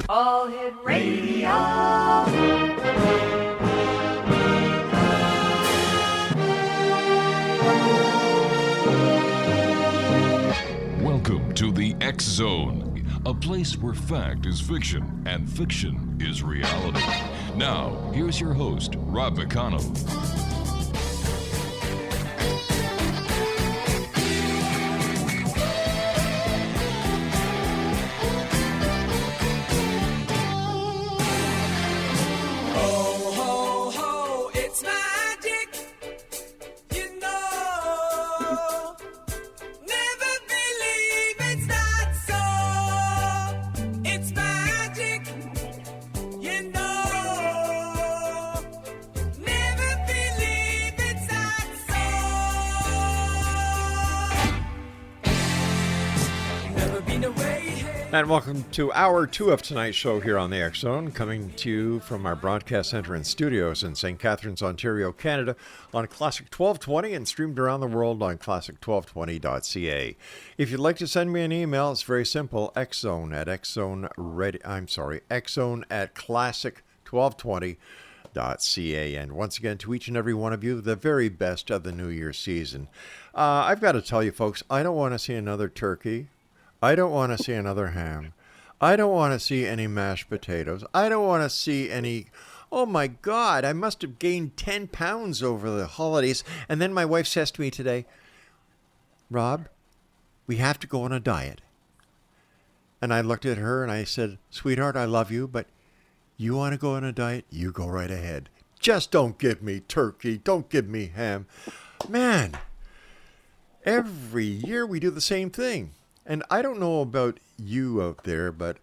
All Hit Radio. Welcome to the X Zone, a place where fact is fiction and fiction is reality. Now, here's your host, Rob McConnell. And welcome to Hour 2 of tonight's show here on the X Zone, coming to you from our broadcast center and studios in St. Catharines, Ontario, Canada, on Classic 1220 and streamed around the world on classic1220.ca. If you'd like to send me an email, it's very simple, xzone at classic1220.ca. And once again, to each and every one of you, the very best of the New Year's season. I've got to tell you, folks, I don't want to see another turkey. I don't want to see another ham. I don't want to see any mashed potatoes. I don't want to see any... Oh my God, I must have gained 10 pounds over the holidays. And then my wife says to me today, Rob, we have to go on a diet. And I looked at her and I said, sweetheart, I love you, but you want to go on a diet? You go right ahead. Just don't give me turkey. Don't give me ham. Man, every year we do the same thing. And I don't know about you out there, but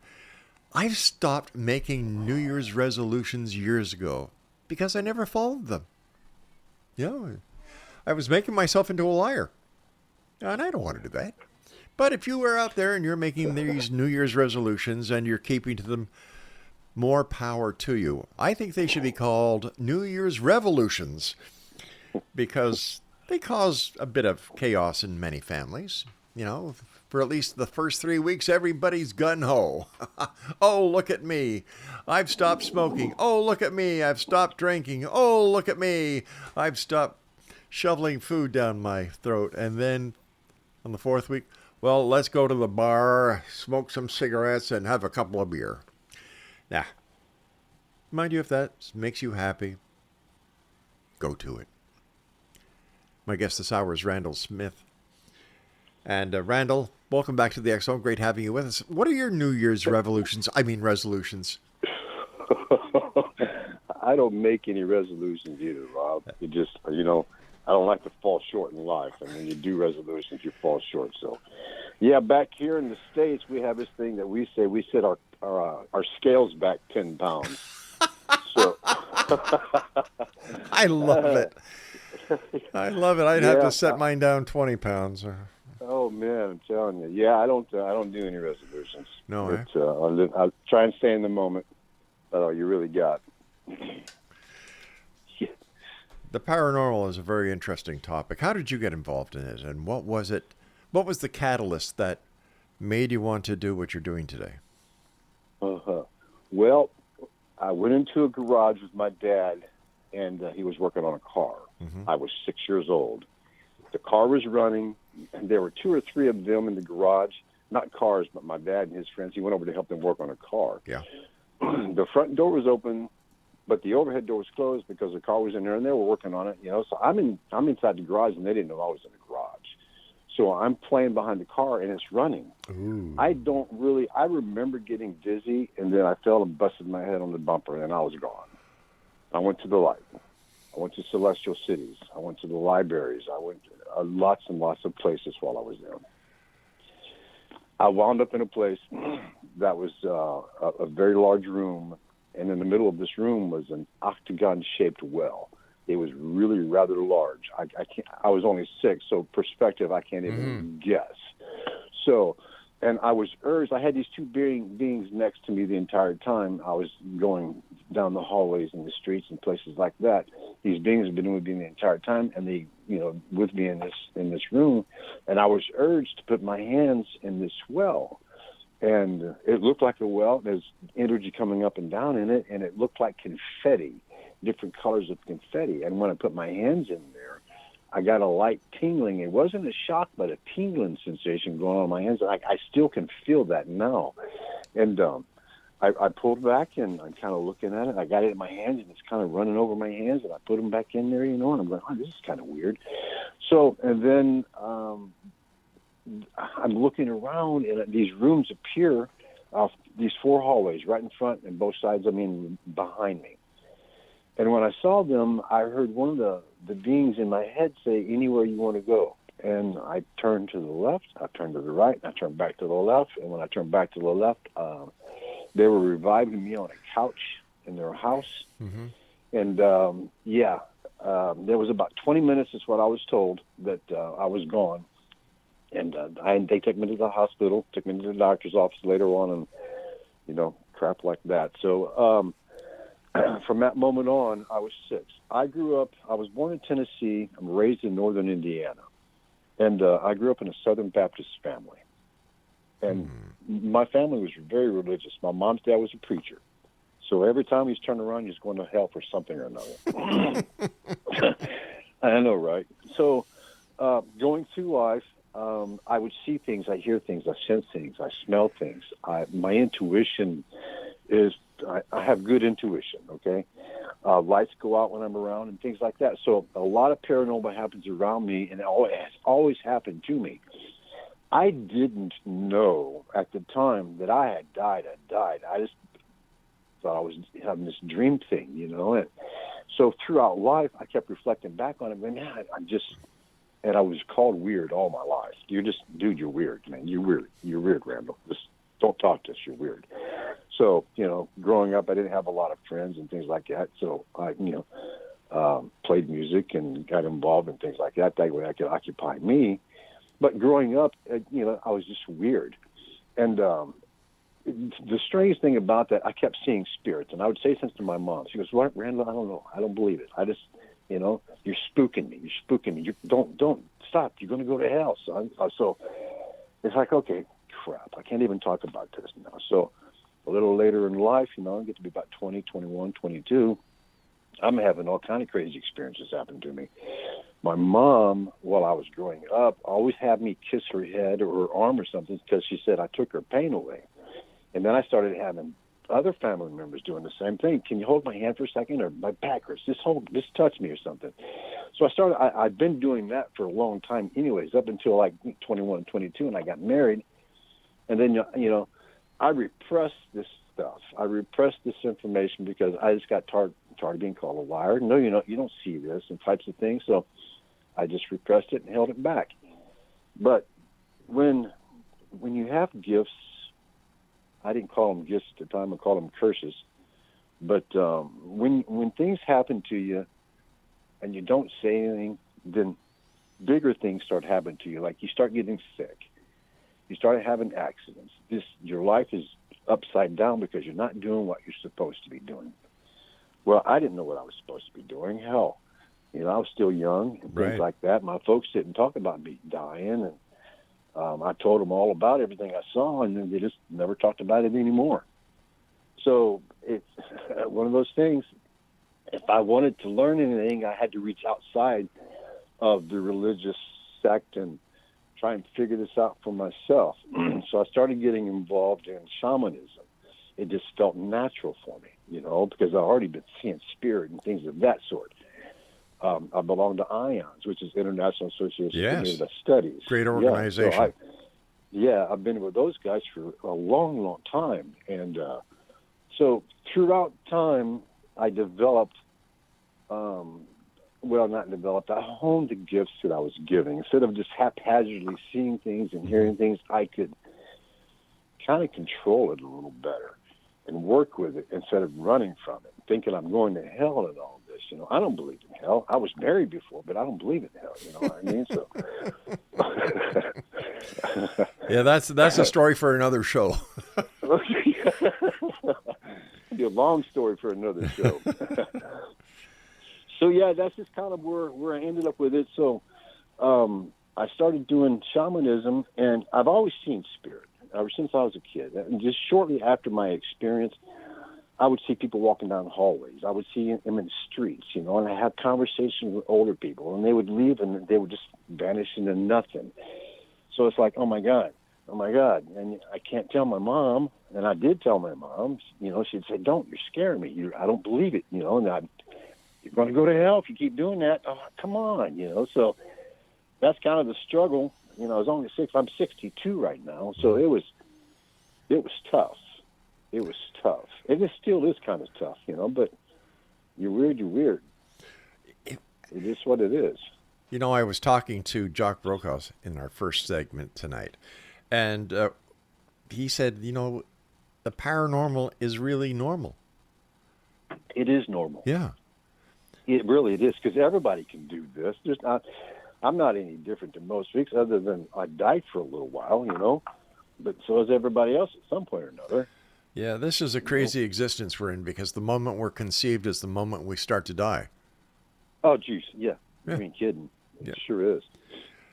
I've stopped making New Year's resolutions years ago because I never followed them. You know, I was making myself into a liar. And I don't want to do that. But if you are out there and you're making these New Year's resolutions and you're keeping to them, more power to you. I think they should be called New Year's revolutions because they cause a bit of chaos in many families. You know, for at least the first 3 weeks, everybody's gung-ho. Oh, look at me. I've stopped smoking. Oh, look at me. I've stopped drinking. Oh, look at me. I've stopped shoveling food down my throat. And then on the fourth week, well, let's go to the bar, smoke some cigarettes, and have a couple of beer. Now, mind you, if that makes you happy, go to it. My guest this hour is Randall Smith. And Randall, welcome back to the X Zone. Great having you with us. What are your New Year's resolutions? I don't make any resolutions either, Rob. It just, I don't like to fall short in life. And when you do resolutions, you fall short. So, yeah, back here in the States, we have this thing that we say we set our scales back 10 pounds. So I love it. I love it. I'd have to set mine down 20 pounds. Oh man, I'm telling you. Yeah, I don't do any resolutions. No, I try and stay in the moment. That's all you really got. The paranormal is a very interesting topic. How did you get involved in it, and what was it? What was the catalyst that made you want to do what you're doing today? Well, I went into a garage with my dad, and he was working on a car. Mm-hmm. I was 6 years old. The car was running, and there were 2 or 3 of them in the garage. Not cars, but my dad and his friends. He went over to help them work on a car. Yeah. The front door was open, but the overhead door was closed because the car was in there, and they were working on it. So I'm inside the garage, and they didn't know I was in the garage. So I'm playing behind the car, and it's running. Ooh. I remember getting dizzy, and then I fell and busted my head on the bumper, and I was gone. I went to the light. I went to celestial cities. I went to the libraries. I went to lots and lots of places while I was there. I wound up in a place that was a very large room, and in the middle of this room was an octagon-shaped well. It was really rather large. I was only 6, so perspective I can't even guess. So, and I was urged. I had these 2 beings next to me the entire time. I was going down the hallways and the streets and places like that. These beings have been with me the entire time, and they, with me in this room. And I was urged to put my hands in this well. And it looked like a well. There's energy coming up and down in it, and it looked like confetti, different colors of confetti. And when I put my hands in there, I got a light tingling. It wasn't a shock, but a tingling sensation going on in my hands. I still can feel that now. And I pulled back, and I'm kind of looking at it. I got it in my hands, and it's kind of running over my hands, and I put them back in there, and I'm going, oh, this is kind of weird. So, and then I'm looking around, and these rooms appear off these 4 hallways, right in front and both sides, behind me. And when I saw them, I heard one of the beings in my head say, anywhere you want to go. And I turned to the left, I turned to the right, and I turned back to the left. And when I turned back to the left, they were reviving me on a couch in their house. Mm-hmm. And, there was about 20 minutes is what I was told that I was gone. And they took me to the hospital, took me to the doctor's office later on, and, crap like that. So from that moment on, I was 6. I was born in Tennessee. I'm raised in northern Indiana. And I grew up in a Southern Baptist family. And my family was very religious. My mom's dad was a preacher. So every time he's turned around, he's going to hell for something or another. I know, right? So going through life, I would see things, I hear things, I sense things, I smell things. My intuition is, I have good intuition, okay? Lights go out when I'm around and things like that. So a lot of paranormal happens around me, and it has always happened to me. I didn't know at the time that I had died. I just thought I was having this dream thing, And so throughout life, I kept reflecting back on it. Man, and I was called weird all my life. You're weird, man. You're weird, Randall. Just don't talk to us. You're weird. So, growing up, I didn't have a lot of friends and things like that. So I, played music and got involved in things like that. That way I could occupy me. But growing up, I was just weird. And the strange thing about that, I kept seeing spirits. And I would say things to my mom. She goes, "What, Randall? I don't know. I don't believe it. I just, you're spooking me. You're spooking me. Don't stop. You're going to go to hell." So it's like, okay, crap. I can't even talk about this now. So a little later in life, I get to be about 20, 21, 22. I'm having all kind of crazy experiences happen to me. My mom, while I was growing up, always had me kiss her head or her arm or something because she said I took her pain away. And then I started having other family members doing the same thing. Can you hold my hand for a second? Or my back hurts. Just touch me or something. So I've been doing that for a long time anyways, up until like 21, 22, and I got married. And then, I repressed this stuff. I repressed this information because I just got tired of being called a liar. No, you don't see this and types of things. So I just repressed it and held it back. But when you have gifts, I didn't call them gifts at the time. I called them curses. But when things happen to you and you don't say anything, then bigger things start happening to you. Like you start getting sick. You start having accidents. Your life is upside down because you're not doing what you're supposed to be doing. Well, I didn't know what I was supposed to be doing. Hell, I was still young and things like that. My folks didn't talk about me dying, and I told them all about everything I saw, and then they just never talked about it anymore. So it's one of those things. If I wanted to learn anything, I had to reach outside of the religious sect and try and figure this out for myself. So I started getting involved in shamanism. It just felt natural for me, because I've already been seeing spirit and things of that sort. I belong to IONS, which is International Association of Studies. Great organization. I've been with those guys for a long, long time. And so throughout time, I developed, I honed the gifts that I was giving. Instead of just haphazardly seeing things and hearing things, I could kind of control it a little better and work with it instead of running from it, thinking I'm going to hell and all this. I don't believe in hell. I was married before, but I don't believe in hell. You know what I mean? So, yeah, that's a story for another show. It'll be a long story for another show. So yeah, that's just kind of where I ended up with it. So I started doing shamanism, and I've always seen spirit. ever since I was a kid. And just shortly after my experience, I would see people walking down hallways. I would see them in the streets, and I had conversations with older people, and they would leave and they would just vanish into nothing. So it's like, oh my God. And I can't tell my mom, and I did tell my mom, she'd say, don't, you're scaring me. I don't believe it, and you're going to go to hell if you keep doing that. Oh, come on, So that's kind of the struggle. I was only I'm 62 right now, so it was tough. It was tough. And it still is kind of tough, but you're weird. It is what it is. I was talking to Jock Brokaws in our first segment tonight, and he said, the paranormal is really normal. It is normal. Yeah. It really is, because everybody can do this. I'm not any different than most weeks, other than I died for a little while, but so is everybody else at some point or another. Yeah, this is a crazy existence we're in, because the moment we're conceived is the moment we start to die. Oh, geez, yeah. I mean, kidding. It sure is.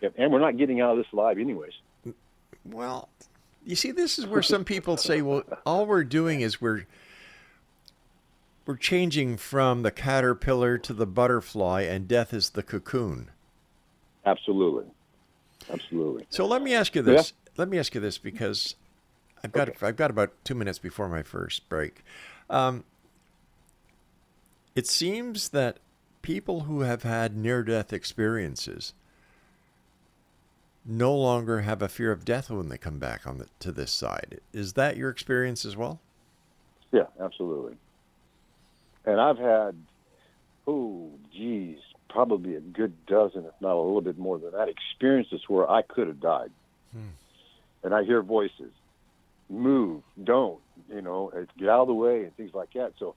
Yeah, and we're not getting out of this alive anyways. Well, you see, this is where some people say, well, all we're doing is we're changing from the caterpillar to the butterfly, and death is the cocoon. Absolutely. So let me ask you this. Yeah. Let me ask you this, because I've got about 2 minutes before my first break. It seems that people who have had near-death experiences no longer have a fear of death when they come back to this side. Is that your experience as well? Yeah, absolutely. And I've had, probably a good dozen, if not a little bit more than that, experiences where I could have died. And I hear voices, move, don't, get out of the way and things like that. So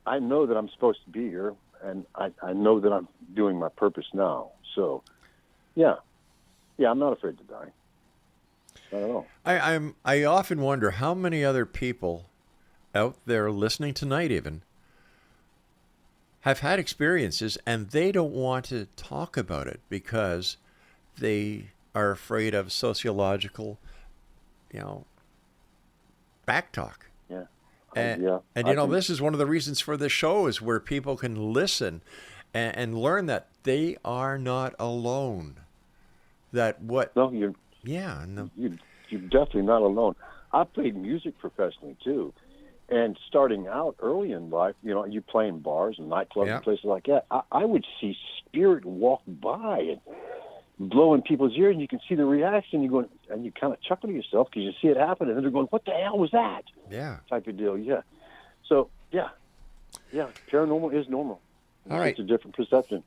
I know that I'm supposed to be here, and I know that I'm doing my purpose now. So, yeah, I'm not afraid to die. Not at all. I often wonder how many other people out there listening tonight even have had experiences, and they don't want to talk about it because they are afraid of sociological, backtalk. Yeah. And this is one of the reasons for this show, is where people can listen and learn that they are not alone. You're definitely not alone. I played music professionally too, and starting out early in life, you play in bars and nightclubs and places like that. I would see spirit walk by and blow in people's ears, and you can see the reaction. You go and you kind of chuckle to yourself because you see it happen, and then they're going, "What the hell was that?" Yeah, type of deal. Yeah. So yeah, paranormal is normal. All right, it's a different perception.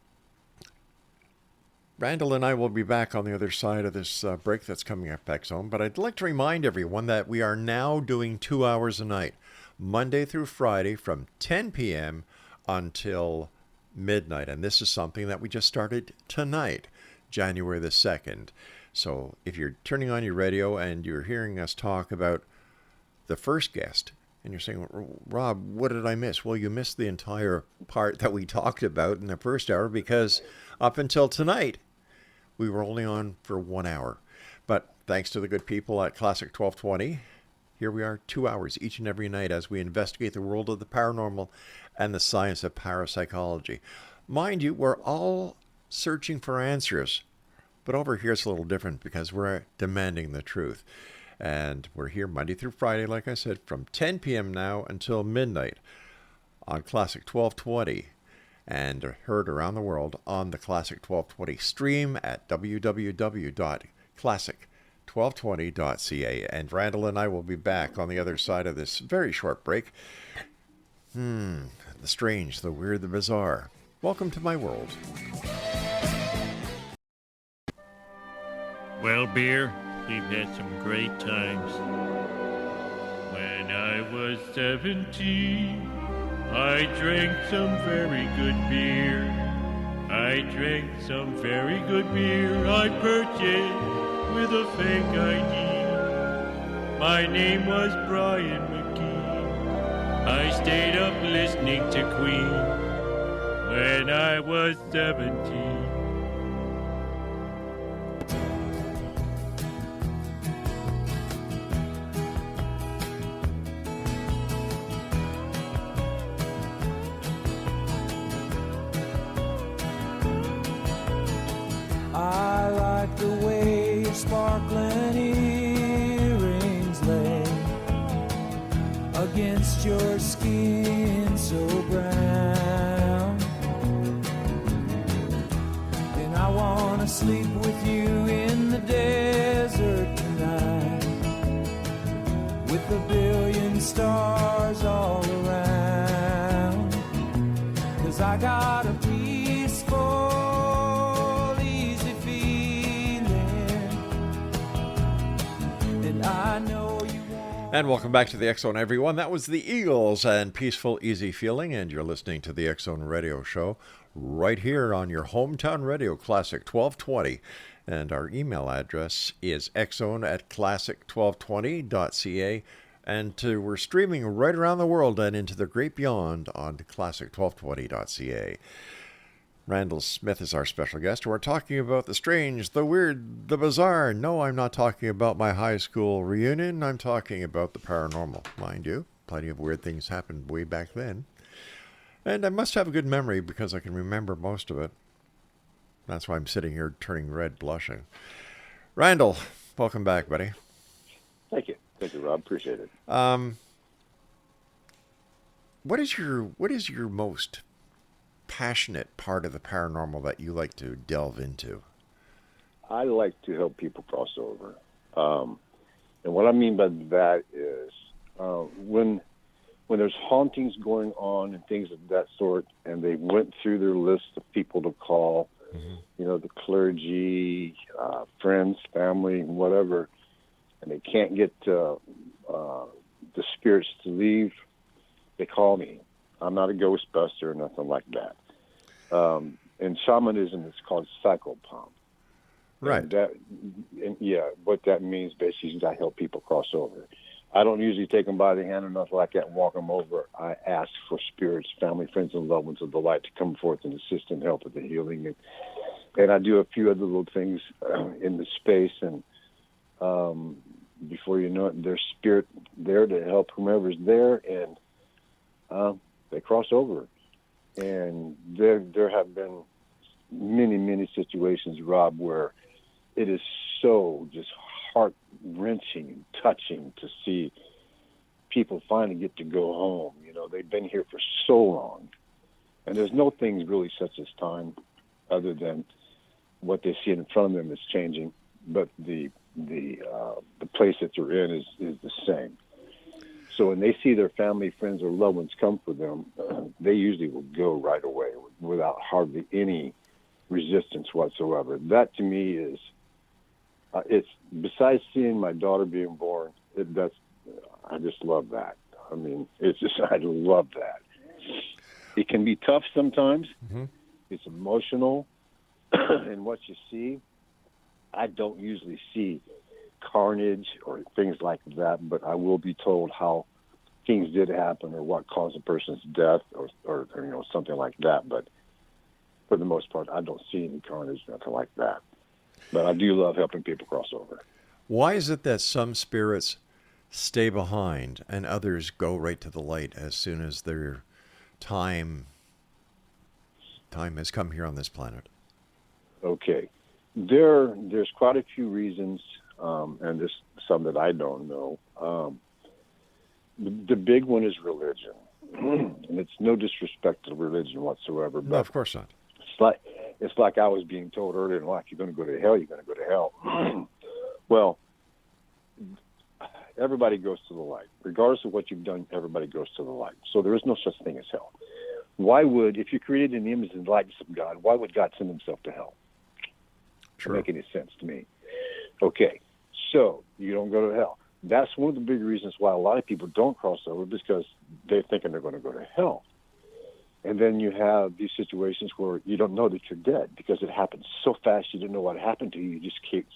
Randall and I will be back on the other side of this break that's coming up, X Zone. But I'd like to remind everyone that we are now doing 2 hours a night, Monday through Friday, from 10 p.m. until midnight. And this is something that we just started tonight, January the 2nd. So if you're turning on your radio and you're hearing us talk about the first guest, and you're saying, Rob, what did I miss? Well, you missed the entire part that we talked about in the first hour, because up until tonight, we were only on for 1 hour. But thanks to the good people at Classic 1220, here we are 2 hours each and every night as we investigate the world of the paranormal and the science of parapsychology. Mind you, we're all searching for answers, but over here it's a little different because we're demanding the truth. And we're here Monday through Friday, like I said, from 10 p.m. now until midnight on Classic 1220, and heard around the world on the Classic 1220 stream at www.classic1220.ca. And Randall and I will be back on the other side of this very short break. The strange, the weird, the bizarre. Welcome to my world. Well, beer, we've had some great times. When I was 17, I drank some very good beer. I drank some very good beer I purchased with a fake ID. My name was Brian McGee. I stayed up listening to Queen when I was 17. sparkling earrings lay against your skin so brown. And I wanna sleep with you in the desert tonight, with a billion stars all around. 'Cause I got a peaceful, easy feeling, and I know you want. And welcome back to the X Zone, everyone. That was the Eagles and Peaceful Easy Feeling, and you're listening to the X Zone Radio Show right here on your hometown radio, Classic 1220. And our email address is xzone@classic1220.ca. And we're streaming right around the world and into the great beyond on classic1220.ca. Randall Smith is our special guest. We're talking about the strange, the weird, the bizarre. No, I'm not talking about my high school reunion. I'm talking about the paranormal, mind you. Plenty of weird things happened way back then. And I must have a good memory because I can remember most of it. That's why I'm sitting here turning red, blushing. Randall, welcome back, buddy. Thank you. Thank you, Rob. Appreciate it. What is your most passionate part of the paranormal that you like to delve into? I like to help people cross over. And what I mean by that is when there's hauntings going on and things of that sort, and they went through their list of people to call, you know, the clergy, friends, family, whatever, and they can't get the spirits to leave, they call me. I'm not a ghostbuster or nothing like that. In shamanism, it's called Psychopomp. Right. What that means basically is I help people cross over. I don't usually take them by the hand or nothing like that and walk them over. I ask for spirits, family, friends, and loved ones of the light to come forth and assist and help with the healing. And I do a few other little things in the space, and before you know it, there's spirit there to help whomever's there, and they cross over. And there have been many situations, Rob, where it is so just heart-wrenching and touching to see people finally get to go home. You know, they've been here for so long, and there's no things really such as time other than what they see in front of them is changing, but the place that they're in is the same. So when they see their family, friends, or loved ones come for them, they usually will go right away without hardly any resistance whatsoever. That to me is, it's besides seeing my daughter being born, I just love that. I mean, I love that. It can be tough sometimes. Mm-hmm. It's emotional, and what you see, I don't usually see carnage or things like that, but I will be told how things did happen or what caused a person's death or you know, something like that. But for the most part, I don't see any carnage, nothing like that. But I do love helping people cross over. Why is it that some spirits stay behind and others go right to the light as soon as their time has come here on this planet? Okay. There's quite a few reasons, and there's some that I don't know. The big one is religion. And it's no disrespect to religion whatsoever. But no, of course not. It's like I was being told earlier in life, you're going to go to hell, you're going to go to hell. Well, everybody goes to the light. Regardless of what you've done, everybody goes to the light. So there is no such thing as hell. If you're created in the image and likeness of God, why would God send himself to hell? Doesn't make any sense to me. Okay, so you don't go to hell. That's one of the big reasons why a lot of people don't cross over, because they're thinking they're going to go to hell. And then you have these situations where you don't know that you're dead because it happens so fast you didn't know what happened to you. You just keep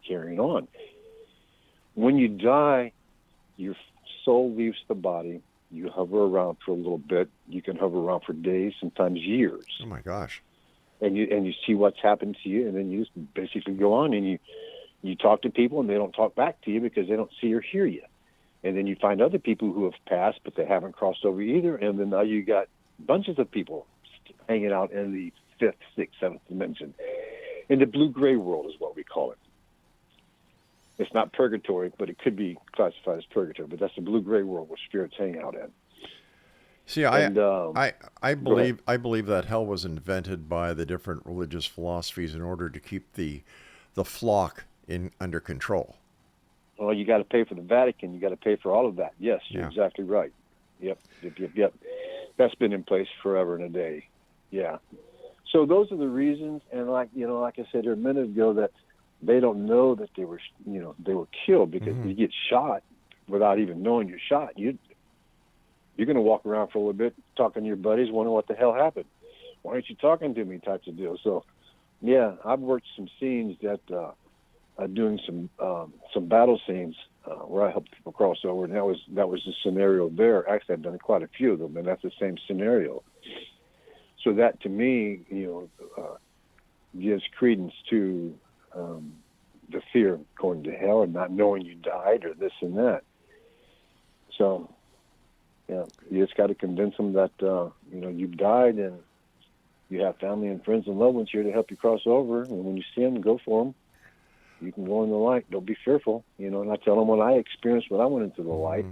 carrying on. When you die, your soul leaves the body. You hover around for a little bit. You can hover around for days, sometimes years. Oh my gosh! And you see what's happened to you, and then you just basically go on and you talk to people, and they don't talk back to you because they don't see or hear you. And then you find other people who have passed, but they haven't crossed over either. And then now you got bunches of people hanging out in the 5th, 6th, 7th dimension. In the blue-gray world is what we call it. It's not purgatory, but it could be classified as purgatory. But that's the blue-gray world where spirits hang out in. See, I believe that hell was invented by the different religious philosophies in order to keep the flock under control. Well, you got to pay for the Vatican. You got to pay for all of that. Yes, you're exactly right. Yep. That's been in place forever and a day. Yeah. So those are the reasons. And like I said a minute ago, that they don't know that they were killed, because you get shot without even knowing you're shot. You're going to walk around for a little bit, talking to your buddies, wondering what the hell happened. Why aren't you talking to me? Types of deal. So, yeah, I've worked some scenes that doing some battle scenes where I helped people cross over, and that was the scenario there. Actually, I've done quite a few of them, and that's the same scenario. So that, to me, gives credence to the fear of going to hell and not knowing you died or this and that. So, yeah, you just got to convince them that you've died and you have family and friends and loved ones here to help you cross over. And when you see them, go for them. You can go in the light. Don't be fearful. And I tell them what I experienced when I went into the light.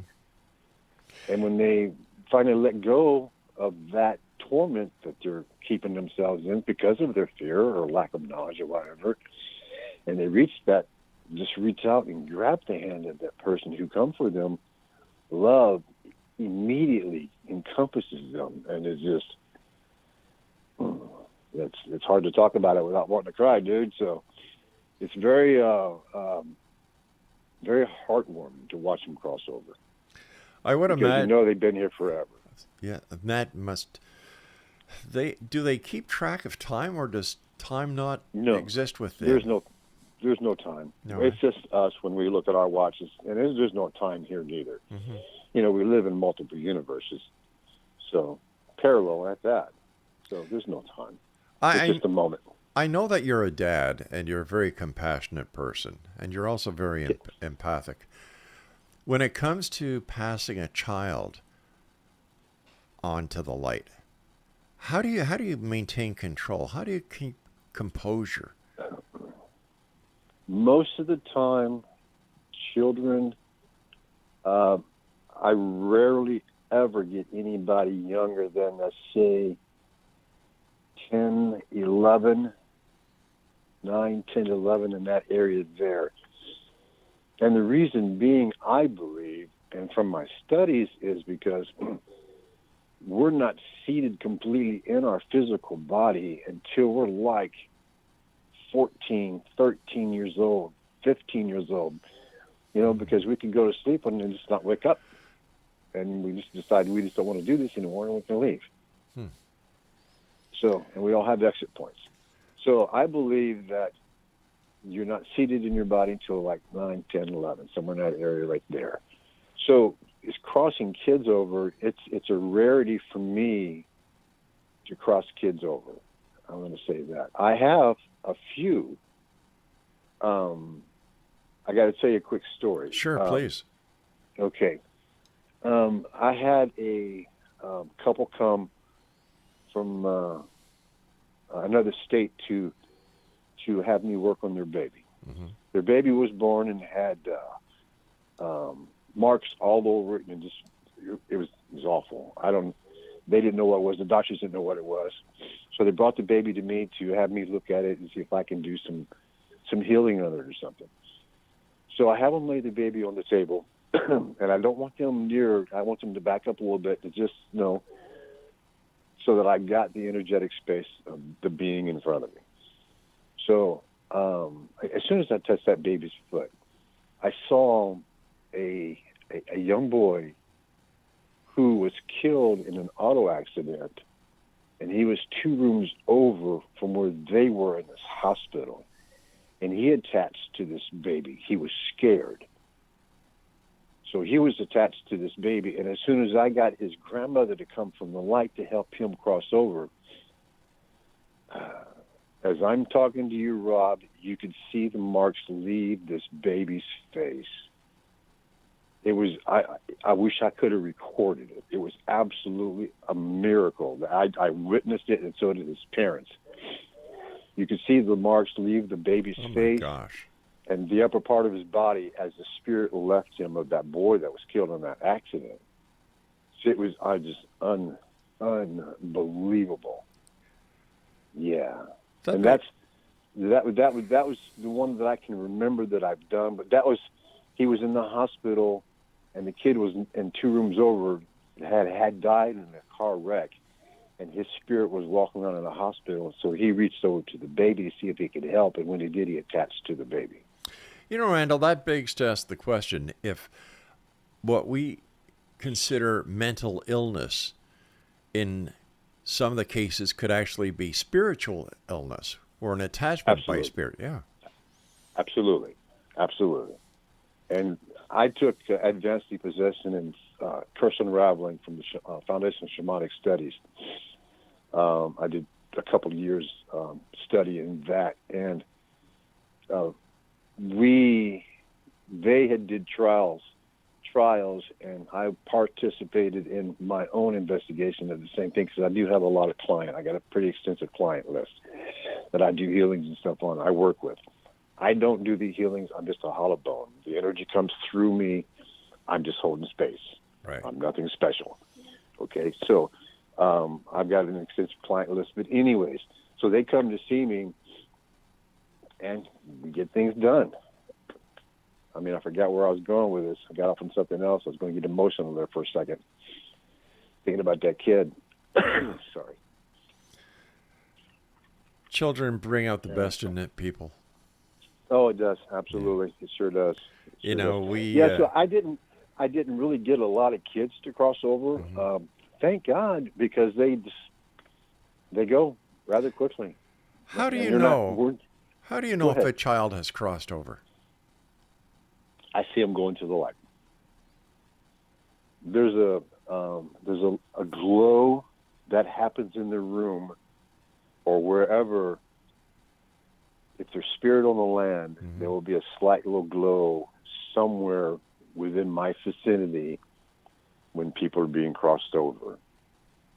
And when they finally let go of that torment that they're keeping themselves in because of their fear or lack of knowledge or whatever, and they reach that, just reach out and grab the hand of that person who come for them, love immediately encompasses them, and it's just, it's hard to talk about it without wanting to cry, dude. So it's very, very heartwarming to watch them cross over. I would imagine. Because they've been here forever. Yeah, that must. Do they keep track of time, or does time not exist with them? There's no time. No, it's just us when we look at our watches, and there's no time here neither. We live in multiple universes, so parallel at that. So there's no time. It's just a moment. I know that you're a dad, and you're a very compassionate person, and you're also very empathic. When it comes to passing a child onto the light, how do you maintain control? How do you keep composure? Most of the time, children, I rarely ever get anybody younger than, let's say, 10, 11, 9, 10, 11, in that area there. And the reason being, I believe, and from my studies, is because we're not seated completely in our physical body until we're like 14, 13 years old, 15 years old, because we can go to sleep and then just not wake up. And we just decide we just don't want to do this anymore, and we can leave. So, and we all have exit points. So I believe that you're not seated in your body until like 9, 10, 11, somewhere in that area right there. So it's crossing kids over. It's a rarity for me to cross kids over. I'm going to say that. I have a few. I got to tell you a quick story. Sure, please. Okay. I had a couple come from another state to have me work on their baby. Their baby was born and had marks all over it, and it was awful. They didn't know what it was. The doctors didn't know what it was. So they brought the baby to me to have me look at it and see if I can do some healing on it or something. So I have them lay the baby on the table, and I don't want them near. I want them to back up a little bit to just know, so that I got the energetic space of the being in front of me. So as soon as I touched that baby's foot, I saw a young boy who was killed in an auto accident, and he was 2 rooms over from where they were in this hospital. And he attached to this baby. He was scared. So he was attached to this baby, and as soon as I got his grandmother to come from the light to help him cross over, as I'm talking to you, Rob, you could see the marks leave this baby's face. It was, I wish I could have recorded it. It was absolutely a miracle. I witnessed it, and so did his parents. You could see the marks leave the baby's face. Oh, my gosh. and the upper part of his body as the spirit left him of that boy that was killed in that accident. It was unbelievable. Yeah, and that was the one that I can remember that I've done. But he was in the hospital, and the kid was in 2 rooms over, had died in a car wreck, and his spirit was walking around in the hospital. So he reached over to the baby to see if he could help, and when he did, he attached to the baby. You know, Randall, that begs to ask the question if what we consider mental illness in some of the cases could actually be spiritual illness or an attachment by spirit. Yeah. Absolutely. And I took advanced depossession and curse unraveling from the Foundation of Shamanic Studies. I did a couple of years studying that, and they had did trials, and I participated in my own investigation of the same thing, because I do have a lot of clients. I got a pretty extensive client list that I do healings and stuff on. I work with. I don't do the healings. I'm just a hollow bone. The energy comes through me. I'm just holding space. Right. I'm nothing special. Okay, so I've got an extensive client list. But anyways, so they come to see me, and we get things done. I mean, I forgot where I was going with this. I got off on something else. I was going to get emotional there for a second, thinking about that kid. Sorry. Children bring out the best in people. Oh, it does. Absolutely. Yeah. It sure does. So I didn't really get a lot of kids to cross over. Mm-hmm. Thank God, because they go rather quickly. How do you know? How do you know if a child has crossed over? I see them going to the light. There's a glow that happens in the room or wherever. If there's spirit on the land, mm-hmm. there will be a slight little glow somewhere within my vicinity when people are being crossed over.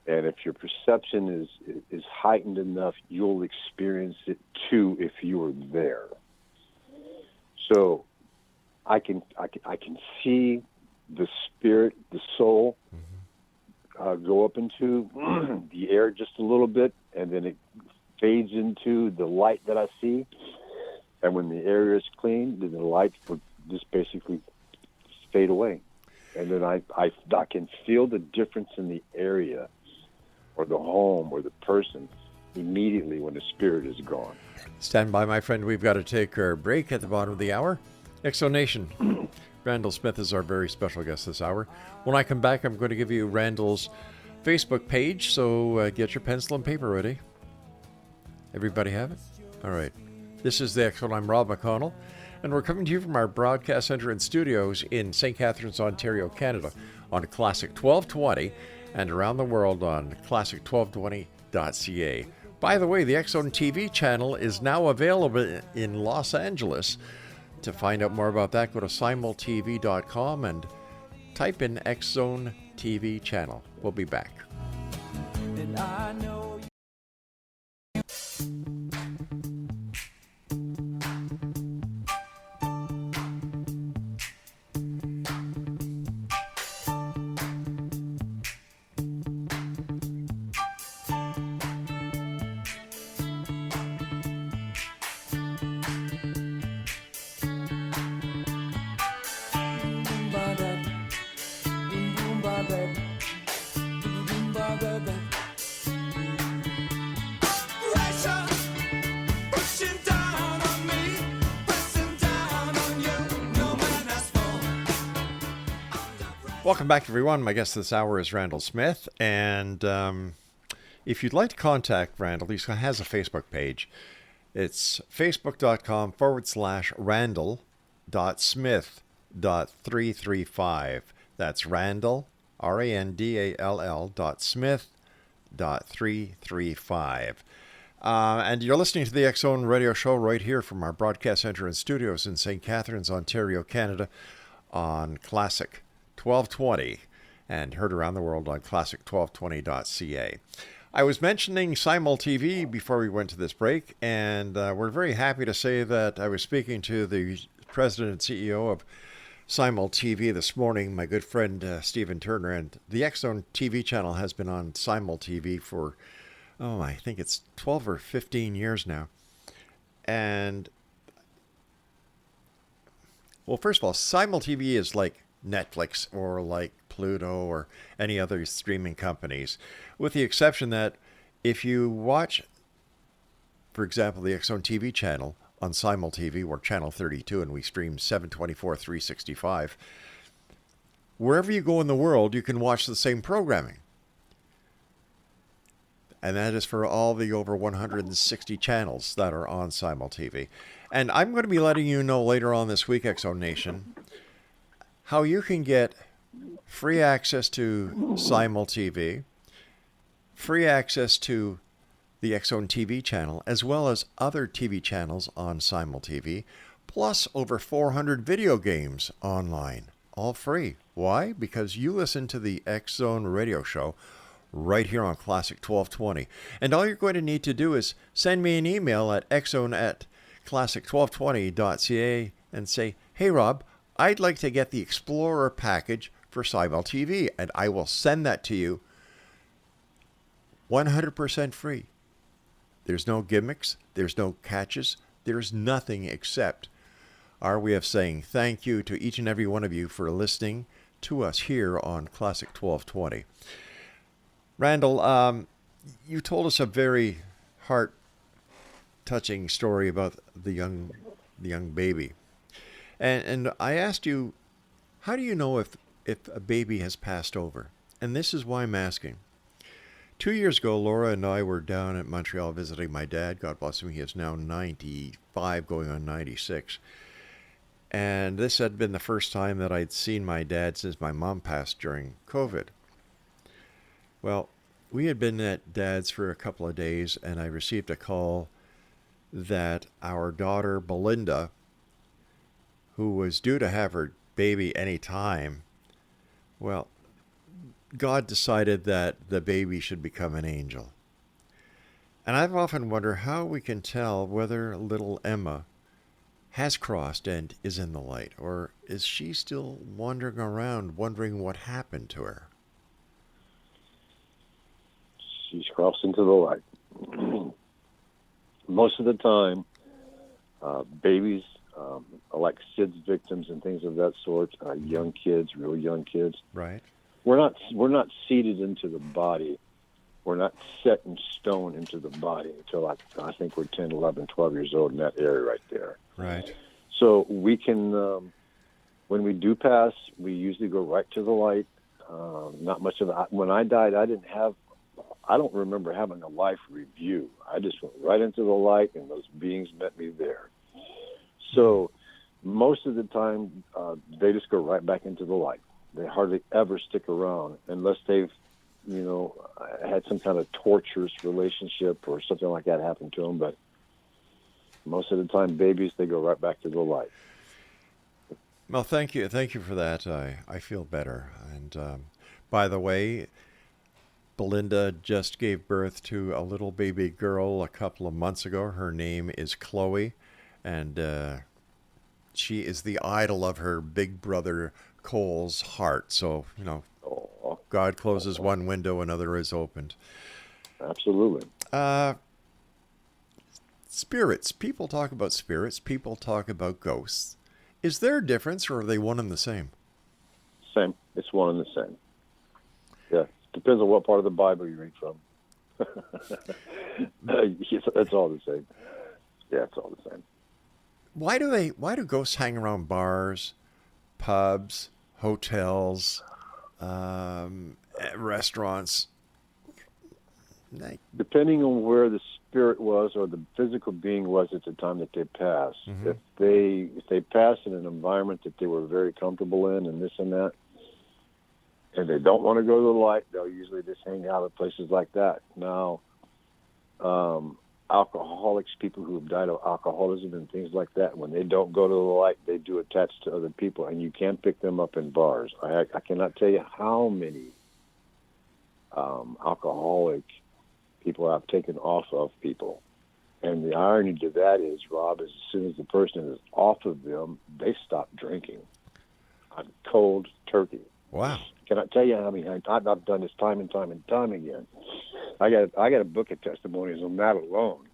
And if your perception is heightened enough, you'll experience it too if you were there. So I can see the spirit, the soul, mm-hmm. go up into the air just a little bit, and then it fades into the light that I see. And when the area is clean, then the light will just basically fade away. And then I can feel the difference in the area or the home or the person immediately when the spirit is gone. Stand by, my friend. We've got to take our break at the bottom of the hour. Exonation. Randall Smith is our very special guest this hour. When I come back, I'm going to give you Randall's Facebook page, so get your pencil and paper ready. Everybody have it? All right. This is the X-Zone. I'm Rob McConnell, and we're coming to you from our broadcast center and studios in St. Catharines, Ontario, Canada, on Classic 1220 and around the world on classic1220.ca. By the way, the X-Zone TV channel is now available in Los Angeles. To find out more about that, go to simultv.com and type in X-Zone TV channel. We'll be back. And I know Welcome back, everyone. My guest this hour is Randall Smith, and if you'd like to contact Randall, he has a Facebook page. It's facebook.com/Randall.Smith.335. That's Randall, RANDALL.Smith.335. And you're listening to the X-Zone Radio Show right here from our broadcast center and studios in St. Catharines, Ontario, Canada, on Classic 1220 and heard around the world on classic1220.ca. I was mentioning Simul TV before we went to this break, and we're very happy to say that I was speaking to the president and CEO of Simul TV this morning, my good friend Stephen Turner, and the X Zone TV channel has been on Simul TV for, I think it's 12 or 15 years now. And, well, first of all, Simul TV is like Netflix or like Pluto or any other streaming companies, with the exception that if you watch, for example, the X Zone TV channel on Simul TV, we're channel 32 and we stream 724, 365. Wherever you go in the world, you can watch the same programming. And that is for all the over 160 channels that are on Simul TV. And I'm going to be letting you know later on this week, X Zone Nation, how you can get free access to Simul TV, free access to the X Zone TV channel, as well as other TV channels on Simul TV, plus over 400 video games online, all free. Why? Because you listen to the X Zone radio show right here on Classic 1220. And all you're going to need to do is send me an email at xzone@classic1220.ca and say, hey, Rob, I'd like to get the Explorer package for Simul TV, and I will send that to you 100% free. There's no gimmicks, there's no catches, there's nothing except our way of saying thank you to each and every one of you for listening to us here on Classic 1220. Randall, you told us a very heart-touching story about the young baby. And I asked you, how do you know if a baby has passed over? And this is why I'm asking. 2 years ago, Laura and I were down at Montreal visiting my dad. God bless him. He is now 95, going on 96. And this had been the first time that I'd seen my dad since my mom passed during COVID. Well, we had been at Dad's for a couple of days, and I received a call that our daughter, Belinda, who was due to have her baby any time, well, God decided that the baby should become an angel. And I've often wondered how we can tell whether little Emma has crossed and is in the light, or is she still wandering around wondering what happened to her? She's crossed into the light. Most of the time, babies, like SIDS victims and things of that sort, young kids, real young kids. Right. We're not seeded into the body. We're not set in stone into the body until I think we're 10, 11, 12 years old in that area right there. Right. So we can, when we do pass, we usually go right to the light. Not much of it. When I died, I don't remember having a life review. I just went right into the light, and those beings met me there. So most of the time, they just go right back into the light. They hardly ever stick around unless they've, had some kind of torturous relationship or something like that happen to them. But most of the time, babies, they go right back to the light. Well, thank you for that. I feel better. And by the way, Belinda just gave birth to a little baby girl a couple of months ago. Her name is Chloe, and she is the idol of her big brother Cole's heart. So, God closes one window, another is opened. Absolutely. Spirits. People talk about spirits. People talk about ghosts. Is there a difference, or are they one and the same? Same. It's one and the same. Yeah. Depends on what part of the Bible you read from. It's all the same. Yeah, it's all the same. Why do ghosts hang around bars, pubs, hotels, restaurants? Depending on where the spirit was or the physical being was at the time that they passed. Mm-hmm. If they passed in an environment that they were very comfortable in and this and that, and they don't want to go to the light, they'll usually just hang out at places like that. Now, alcoholics, people who have died of alcoholism and things like that, when they don't go to the light, they do attach to other people, and you can't pick them up in bars. I cannot tell you how many alcoholic people have taken off of people. And the irony to that is, Rob, is as soon as the person is off of them, they stop drinking. I'm cold turkey. Wow. Can I tell you? I mean, I've done this time and time and time again. I got a book of testimonies on that alone.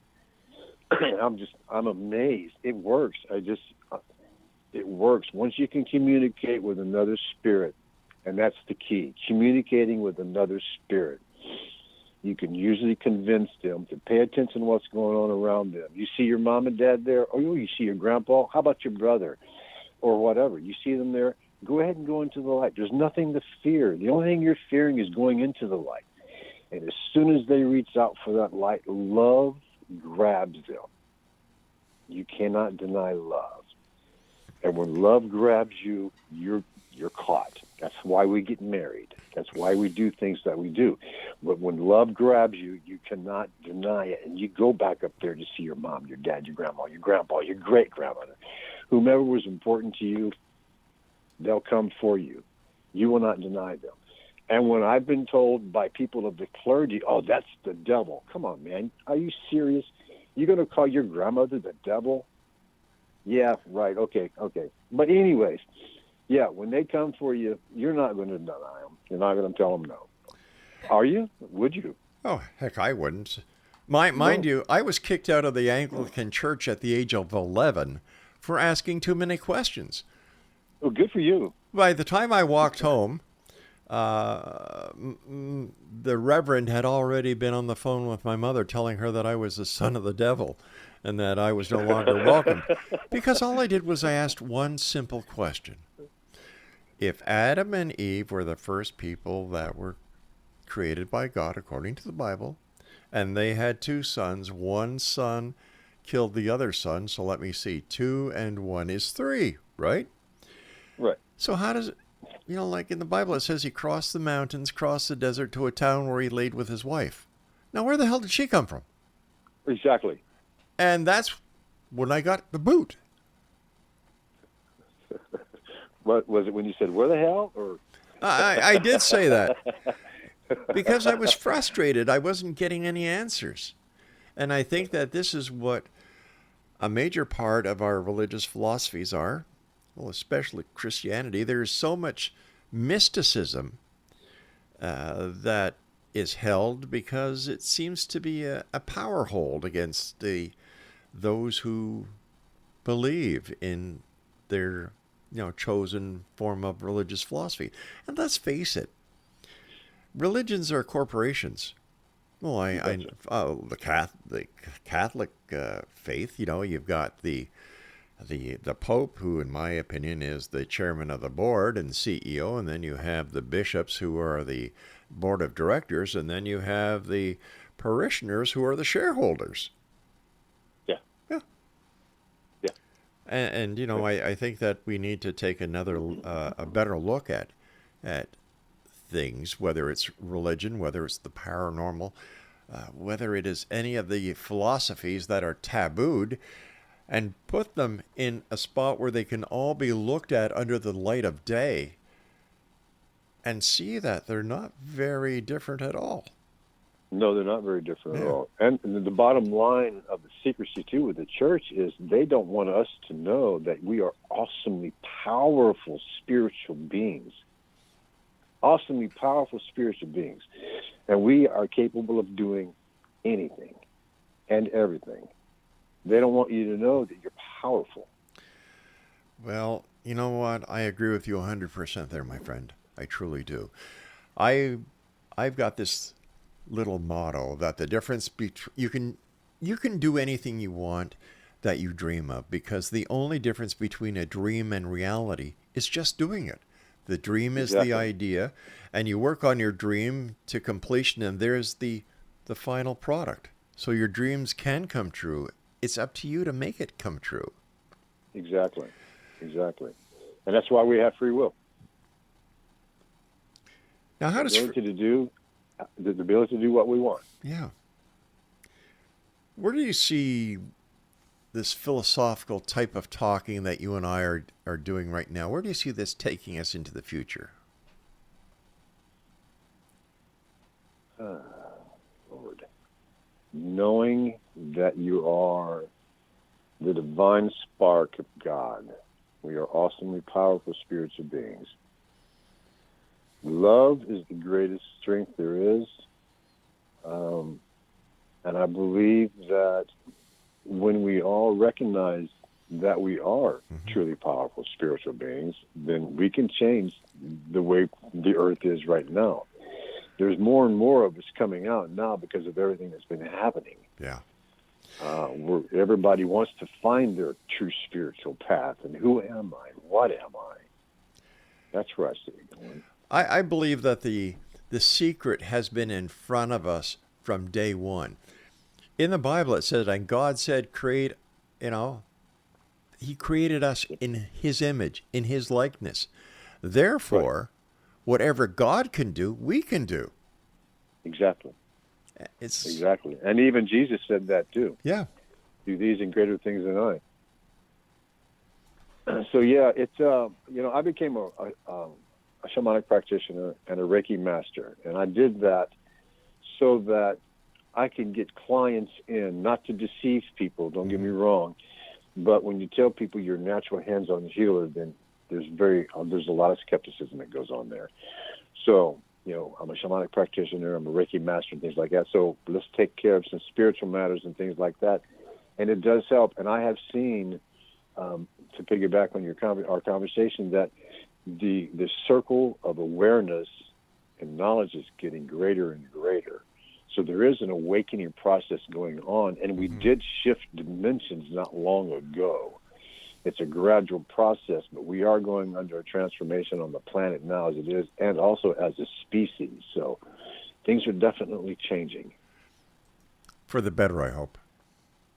I'm amazed. It works. It works. Once you can communicate with another spirit, and that's the key, communicating with another spirit, you can usually convince them to pay attention to what's going on around them. You see your mom and dad there, or you see your grandpa, how about your brother, or whatever. You see them there, go ahead and go into the light. There's nothing to fear. The only thing you're fearing is going into the light. And as soon as they reach out for that light, love grabs them. You cannot deny love. And when love grabs you, you're caught. That's why we get married. That's why we do things that we do. But when love grabs you, you cannot deny it. And you go back up there to see your mom, your dad, your grandma, your grandpa, your great-grandmother. Whomever was important to you, they'll come for you. You will not deny them. And when I've been told by people of the clergy, oh, that's the devil. Come on, man. Are you serious? You're going to call your grandmother the devil? Yeah, right. Okay. But anyways, yeah, when they come for you, you're not going to deny them. You're not going to tell them no. Are you? Would you? Oh, heck, I wouldn't. Mind you, I was kicked out of the Anglican Church at the age of 11 for asking too many questions. Oh, good for you. By the time I walked home, the Reverend had already been on the phone with my mother telling her that I was the son of the devil and that I was no longer welcome. Because all I did was I asked one simple question. If Adam and Eve were the first people that were created by God according to the Bible, and they had two sons, one son killed the other son, so let me see, 2 and 1 is 3, right? Right. So how does it, like in the Bible, it says he crossed the mountains, crossed the desert to a town where he laid with his wife. Now, where the hell did she come from? Exactly. And that's when I got the boot. What was it when you said, where the hell? Or I did say that because I was frustrated. I wasn't getting any answers. And I think that this is what a major part of our religious philosophies are. Well, especially Christianity. There's so much mysticism that is held because it seems to be a power hold against those who believe in their chosen form of religious philosophy. And let's face it, religions are corporations. Well, the Catholic faith, you've got the Pope, who in my opinion is the chairman of the board and CEO, and then you have the bishops who are the board of directors, and then you have the parishioners who are the shareholders. Yeah. And I think that we need to take a better look at things, whether it's religion, whether it's the paranormal, whether it is any of the philosophies that are tabooed, and put them in a spot where they can all be looked at under the light of day and see that they're not very different at all. No, they're not very different at all. And the bottom line of the secrecy, too, with the church is they don't want us to know that we are awesomely powerful spiritual beings. Awesomely powerful spiritual beings. And we are capable of doing anything and everything. They don't want you to know that you're powerful. Well, you know what? I agree with you 100% there, my friend. I truly do. I've got this little motto that the difference between you can do anything you want that you dream of, because the only difference between a dream and reality is just doing it. The dream is the idea, and you work on your dream to completion, and there's the final product. So your dreams can come true. It's up to you to make it come true. Exactly. And that's why we have free will. Now, how does the ability to do what we want. Yeah. Where do you see this philosophical type of talking that you and I are doing right now? Where do you see this taking us into the future? Lord. knowing that you are the divine spark of God. We are awesomely powerful spiritual beings. Love is the greatest strength there is. And I believe that when we all recognize that we are truly powerful spiritual beings, then we can change the way the earth is right now. There's more and more of us coming out now because of everything that's been happening. Yeah. Everybody wants to find their true spiritual path. And who am I? What am I? That's where I see it going. I believe that the secret has been in front of us from day one. In the Bible it says, and God said, create, he created us in his image, in his likeness. Therefore, whatever God can do, we can do. Exactly. It's exactly. And even Jesus said that too. Yeah. Do these and greater things than I. So yeah, it's I became a shamanic practitioner and a Reiki master, and I did that so that I can get clients in, not to deceive people. Don't get me wrong, but when you tell people you're a natural hands-on healer, then there's a lot of skepticism that goes on there. So I'm a shamanic practitioner, I'm a Reiki master, and things like that. So let's take care of some spiritual matters and things like that, and it does help. And I have seen, to piggyback on our conversation, that the circle of awareness and knowledge is getting greater and greater. So there is an awakening process going on, and we did shift dimensions not long ago. It's a gradual process, but we are going under a transformation on the planet now as it is, and also as a species. So things are definitely changing. For the better, I hope.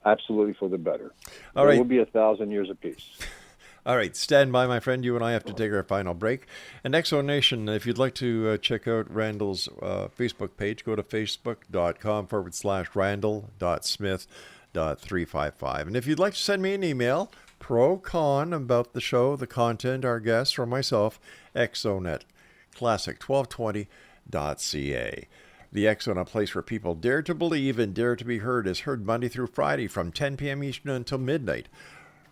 Absolutely for the better. All there right. will be 1,000 years of peace. All right, stand by, my friend. You and I have to take our final break. And Exo Nation, if you'd like to check out Randall's Facebook page, go to facebook.com/Randall.Smith.355. And if you'd like to send me an email, pro-con about the show, the content, our guests, or myself, exonet, classic1220.ca. The Exxon, a place where people dare to believe and dare to be heard, is heard Monday through Friday from 10 p.m. Eastern until midnight,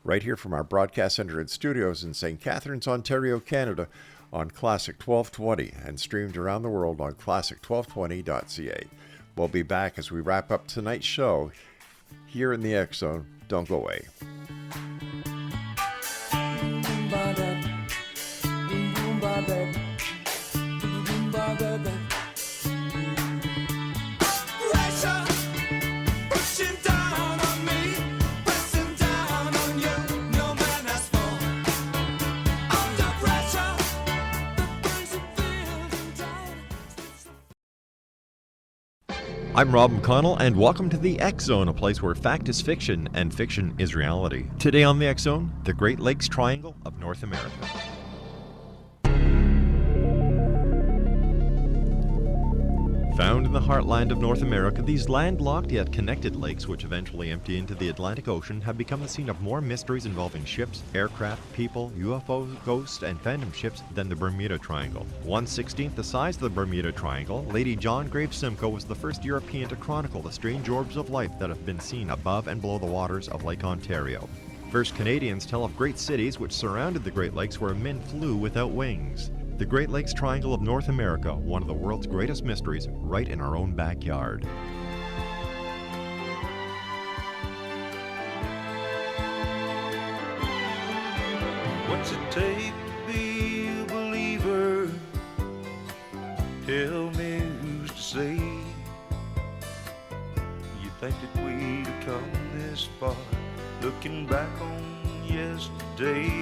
right here from our broadcast center and studios in St. Catharines, Ontario, Canada, on Classic 1220, and streamed around the world on classic1220.ca. We'll be back as we wrap up tonight's show here in the Exxon. Don't go away. I'm Rob McConnell, and welcome to the X Zone, a place where fact is fiction and fiction is reality. Today on the X Zone, the Great Lakes Triangle of North America. Found in the heartland of North America, these landlocked yet connected lakes, which eventually empty into the Atlantic Ocean, have become the scene of more mysteries involving ships, aircraft, people, UFOs, ghosts, and phantom ships than the Bermuda Triangle. 1/16th the size of the Bermuda Triangle, Lady John Graves Simcoe was the first European to chronicle the strange orbs of life that have been seen above and below the waters of Lake Ontario. First Canadians tell of great cities which surrounded the Great Lakes where men flew without wings. The Great Lakes Triangle of North America, one of the world's greatest mysteries, right in our own backyard. What's it take to be a believer? Tell me who's to say. You think that we'd have come this far, looking back on yesterday?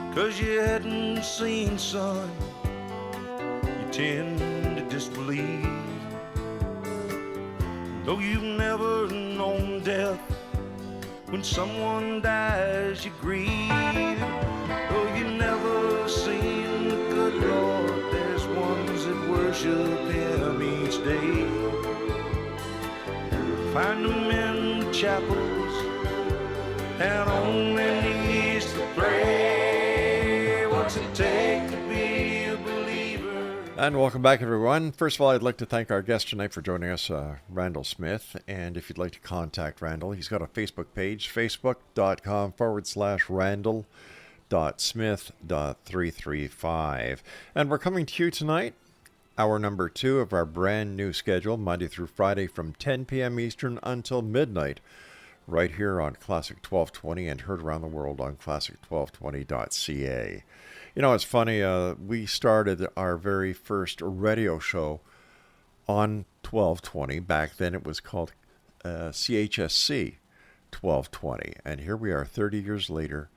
Because you hadn't seen sun, you tend to disbelieve. Though you've never known death, when someone dies you grieve. Though you never seen the good Lord, there's ones that worship Him each day. Find them in the chapels and on their knees to pray. What's it take to be a believer? And welcome back, everyone. First of all, I'd like to thank our guest tonight for joining us, Randall Smith. And if you'd like to contact Randall, he's got a Facebook page, facebook.com/Randall.Smith.335. And we're coming to you tonight, hour number 2 of our brand new schedule, Monday through Friday from 10 p.m. Eastern until midnight, right here on Classic 1220 and heard around the world on classic1220.ca. You know, it's funny, we started our very first radio show on 1220. Back then it was called CHSC 1220. And here we are 30 years later,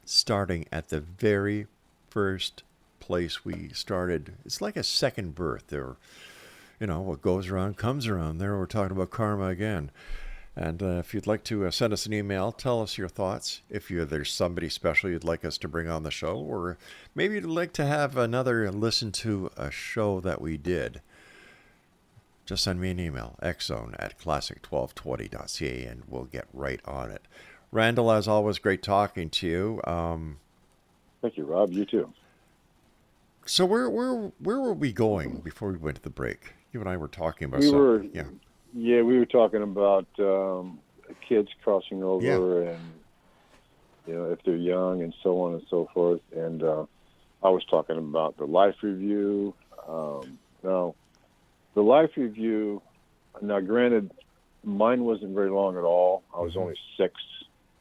starting at the very first place we started. It's like a second birth. There, you know, what goes around comes around. There we're talking about karma again. And if you'd like to send us an email, tell us your thoughts. If there's somebody special you'd like us to bring on the show, or maybe you'd like to have another listen to a show that we did, just send me an email, xzone@classic1220.ca, and we'll get right on it. Randall, as always, great talking to you. Thank you, Rob. You too. So where were we going before we went to the break? You and I were talking about something. Yeah, we were talking about kids crossing over, and you know, if they're young, and so on and so forth. And I was talking about the life review. Now, the life review. Now, granted, mine wasn't very long at all. I was only 6.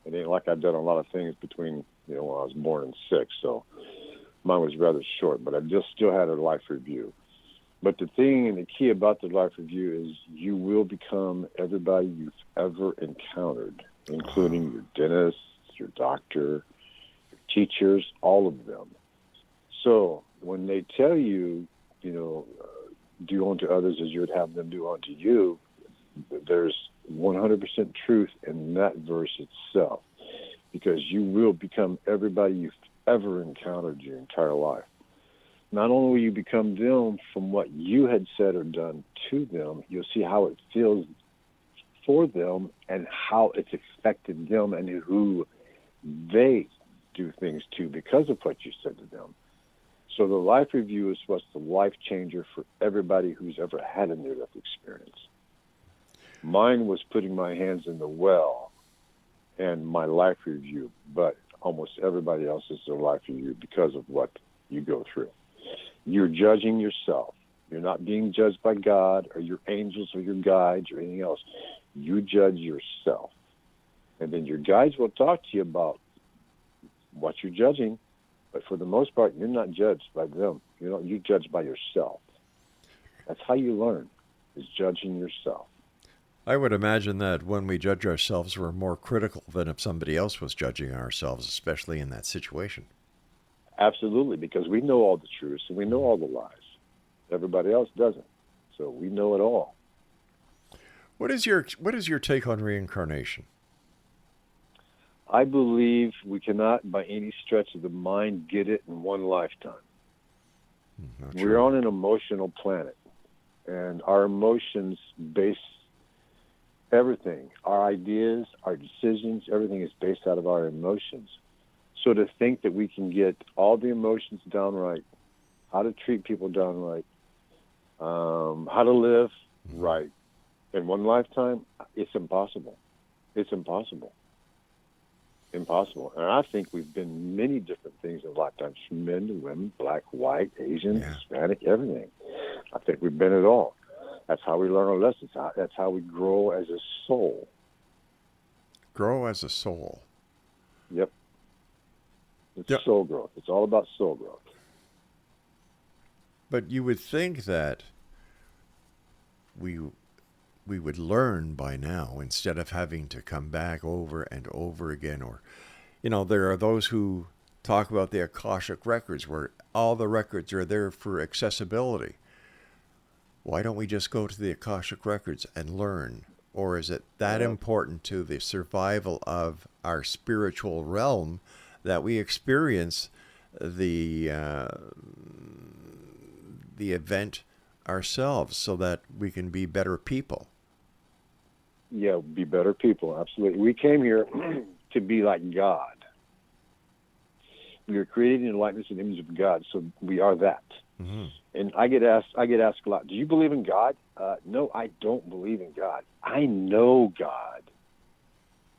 It ain't like I've done a lot of things between when I was born and 6. So mine was rather short. But I just still had a life review. But the thing and the key about the life review is you will become everybody you've ever encountered, including your dentist, your doctor, your teachers, all of them. So when they tell you, do unto others as you would have them do unto you, there's 100% truth in that verse itself, because you will become everybody you've ever encountered your entire life. Not only will you become them from what you had said or done to them, you'll see how it feels for them and how it's affected them and who they do things to because of what you said to them. So the life review is what's the life changer for everybody who's ever had a near-death experience. Mine was putting my hands in the well and my life review, but almost everybody else is their life review because of what you go through. You're judging yourself. You're not being judged by God or your angels or your guides or anything else. You judge yourself. And then your guides will talk to you about what you're judging, but for the most part, you're not judged by them. You're judged by yourself. That's how you learn, is judging yourself. I would imagine that when we judge ourselves, we're more critical than if somebody else was judging ourselves, especially in that situation. Absolutely, because we know all the truths and we know all the lies. Everybody else doesn't. So we know it all. What is your take on reincarnation? I believe we cannot, by any stretch of the mind, get it in one lifetime. We're on an emotional planet, and our emotions base everything. Our ideas, our decisions, everything is based out of our emotions. So to think that we can get all the emotions down right, how to treat people down right, how to live right in one lifetime, it's impossible. It's impossible. Impossible. And I think we've been many different things in lifetimes, from men to women, black, white, Asian, Hispanic, everything. I think we've been it all. That's how we learn our lessons. That's how we grow as a soul. Grow as a soul. Yep. It's soul growth. It's all about soul growth. But you would think that we would learn by now instead of having to come back over and over again. Or, there are those who talk about the Akashic records where all the records are there for accessibility. Why don't we just go to the Akashic records and learn? Or is it that important to the survival of our spiritual realm that we experience the event ourselves so that we can be better people? Yeah, be better people, absolutely. We came here to be like God. We are created in the likeness and image of God, so we are that. Mm-hmm. And I get asked a lot, do you believe in God? No, I don't believe in God. I know God.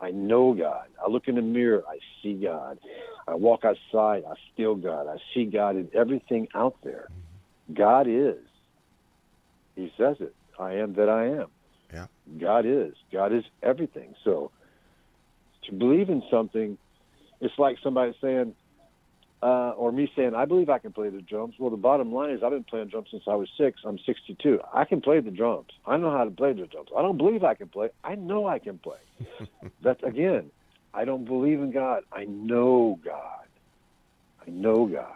I know God. I look in the mirror, I see God. I walk outside, I feel God. I see God in everything out there. God is. He says it. I am that I am. Yeah. God is. God is everything. So to believe in something, it's like somebody saying, or me saying, I believe I can play the drums. Well, the bottom line is I've been playing drums since I was 6. I'm 62. I can play the drums. I know how to play the drums. I don't believe I can play. I know I can play. That's, again, I don't believe in God. I know God. I know God.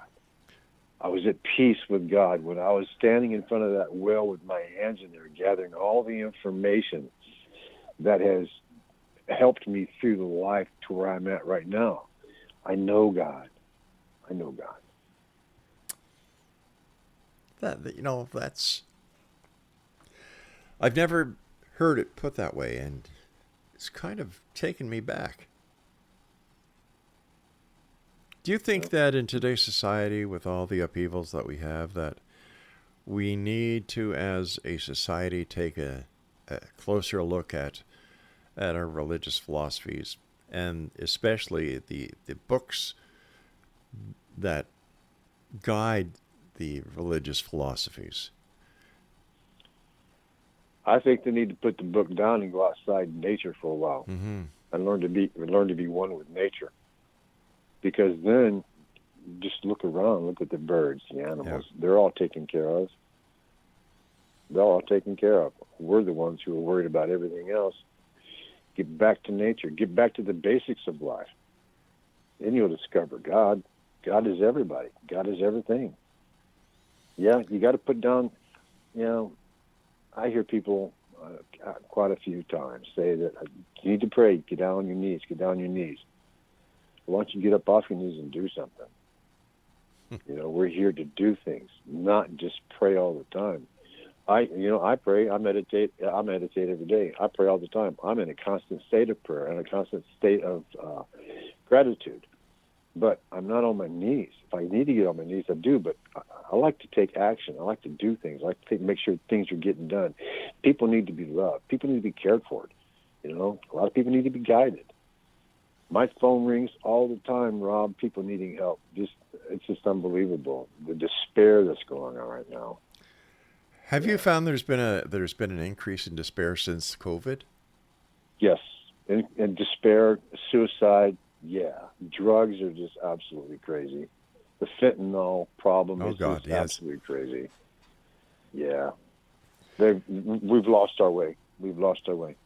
I was at peace with God when I was standing in front of that well with my hands in there, gathering all the information that has helped me through the life to where I'm at right now. I know God. I know God. That's. I've never heard it put that way, and it's kind of taken me back. Do you think that in today's society, with all the upheavals that we have, that we need to, as a society, take a closer look at our religious philosophies, and especially the books that guide the religious philosophies? I think they need to put the book down and go outside in nature for a while, and learn to be one with nature. Because then, just look around, look at the birds, the animals. Yeah. They're all taken care of. They're all taken care of. We're the ones who are worried about everything else. Get back to nature. Get back to the basics of life. Then you'll discover God. God is everybody. God is everything. Yeah, you got to put down, I hear people quite a few times say that you need to pray, get down on your knees, get down on your knees. Why don't you get up off your knees and do something? We're here to do things, not just pray all the time. I pray, I meditate every day. I pray all the time. I'm in a constant state of prayer and a constant state of gratitude. But I'm not on my knees. If I need to get on my knees, I do. But I like to take action. I like to do things. I like to make sure things are getting done. People need to be loved. People need to be cared for. A lot of people need to be guided. My phone rings all the time, Rob. People needing help. It's just unbelievable, the despair that's going on right now. Have you found there's been an increase in despair since COVID? Yes, and despair, suicide. Yeah, drugs are just absolutely crazy. The fentanyl problem is just absolutely crazy. Yeah, we've lost our way. We've lost our way.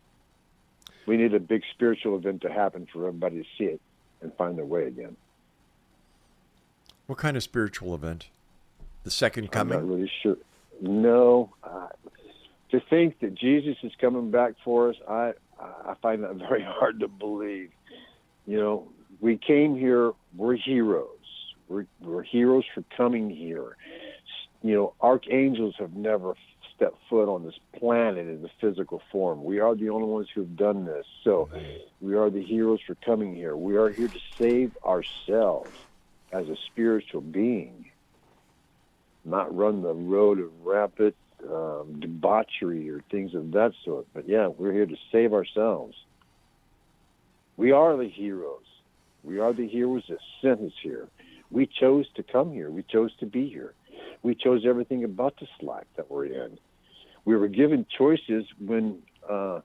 We need a big spiritual event to happen for everybody to see it and find their way again. What kind of spiritual event? The second coming? I'm not really sure. No. To think that Jesus is coming back for us, I find that very hard to believe. We came here, we're heroes. We're heroes for coming here. Archangels have never stepped foot on this planet in the physical form. We are the only ones who have done this. So we are the heroes for coming here. We are here to save ourselves as a spiritual being, not run the road of rapid debauchery or things of that sort. But yeah, we're here to save ourselves. We are the heroes. We are the heroes that sent us here. We chose to come here. We chose to be here. We chose everything about this life that we're in. We were given choices when our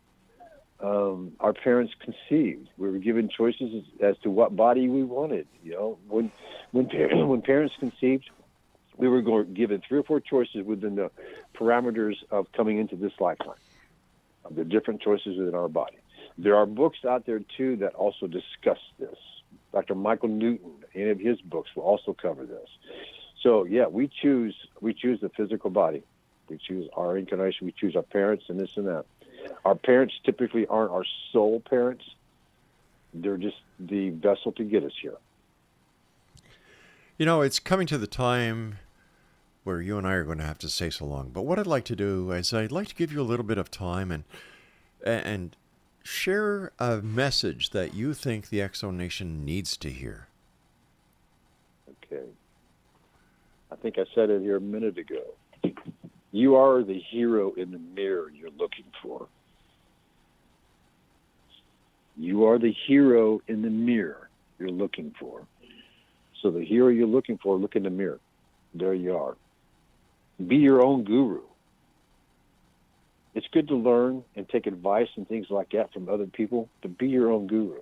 parents conceived. We were given choices as to what body we wanted. When parents conceived, we were given 3 or 4 choices within the parameters of coming into this lifetime, of the different choices within our body. There are books out there, too, that also discuss this. Dr. Michael Newton, any of his books will also cover this. So, yeah, we choose the physical body. We choose our incarnation. We choose our parents and this and that. Our parents typically aren't our soul parents. They're just the vessel to get us here. It's coming to the time where you and I are going to have to say so long. But what I'd like to do is I'd like to give you a little bit of time and share a message that you think the X Zone Nation needs to hear. Okay. I think I said it here a minute ago. You are the hero in the mirror you're looking for. You are the hero in the mirror you're looking for. So the hero you're looking for, look in the mirror. There you are. Be your own guru. It's good to learn and take advice and things like that from other people, but be your own guru.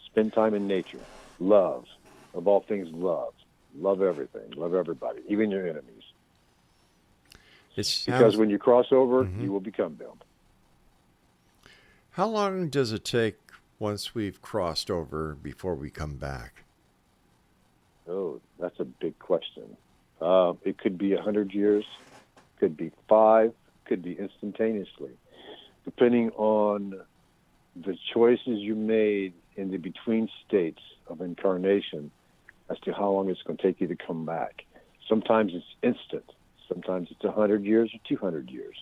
Spend time in nature. Love. Of all things, love. Love everything. Love everybody, even your enemies. Because when you cross over, you will become them. How long does it take once we've crossed over before we come back? Oh, that's a big question. It could be 100 years, could be 5, could be instantaneously, depending on the choices you made in the between states of incarnation as to how long it's going to take you to come back. Sometimes it's instant. Sometimes it's 100 years or 200 years.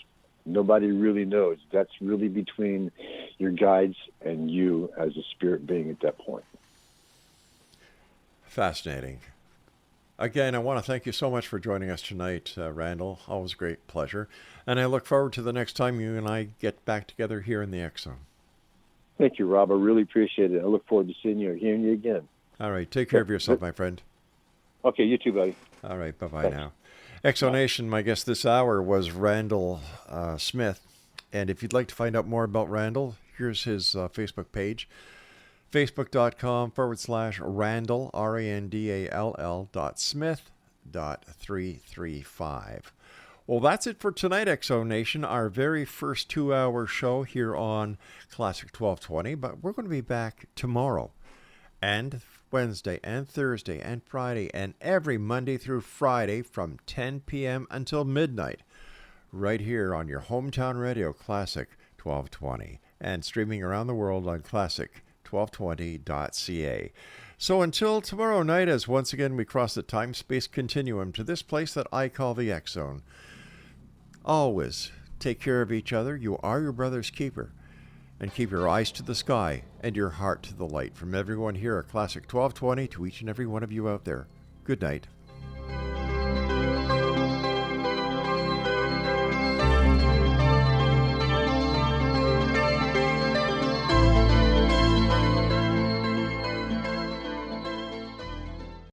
Nobody really knows. That's really between your guides and you as a spirit being at that point. Fascinating. Again, I want to thank you so much for joining us tonight, Randall. Always a great pleasure. And I look forward to the next time you and I get back together here in the X Zone. Thank you, Rob. I really appreciate it. I look forward to seeing you or hearing you again. All right. Take care of yourself, my friend. Okay, you too, buddy. All right. Bye-bye now. Exonation, my guest this hour was Randall Smith. And if you'd like to find out more about Randall, here's his Facebook page. Facebook.com/Randall, RANDALL.Smith.335. Well, that's it for tonight, Exonation, our very first 2-hour show here on Classic 1220. But we're going to be back tomorrow and Wednesday and Thursday and Friday and every Monday through Friday from 10 p.m. until midnight, right here on your hometown radio, Classic 1220, and streaming around the world on classic1220.ca. So until tomorrow night, as once again we cross the time-space continuum to this place that I call the X Zone, always take care of each other. You are your brother's keeper. And keep your eyes to the sky and your heart to the light. From everyone here at Classic 1220 to each and every one of you out there, good night.